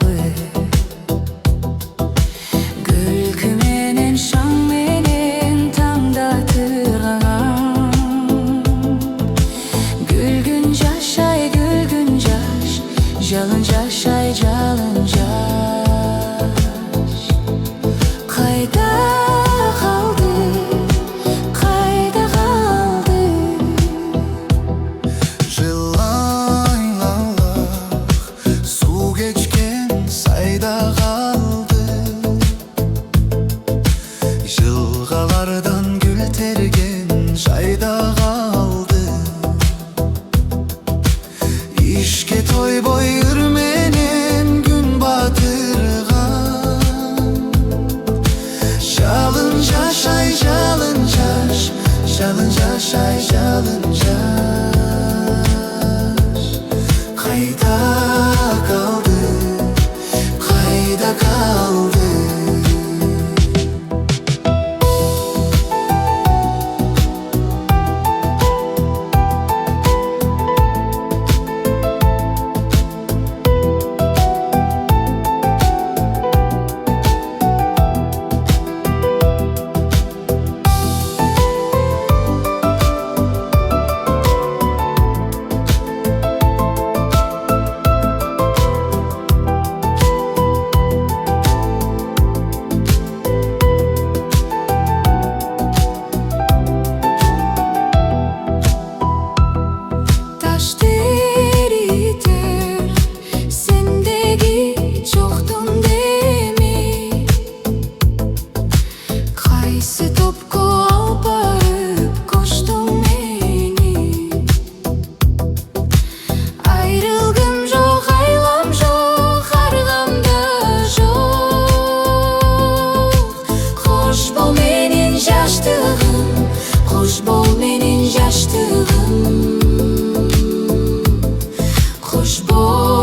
barby. Gülkü menen şaң menen tаңдатырган. Gülgün жашай, gülgün жаш, жалын жашай, жалын жаш. Кайда калды, кайда калды? Жылайлалах суу кечкен сайда калды. Жылгалардан гүл терген жайда калды. Ишке тойбой ыр менен күн батырган. Жалын жашай, жалын жаш, жалын жашай, жалын жаш. Кайда калды, кайда калды? Taş teriter, sendegi çoktun demi. Kaysı topko alıp barıp koştun meni. Ayrılgım жоқ, aylam жоқ, аргамда жоқ. Хош бол менин жаштыгым, хош бол менин жаштыгым. Хош бол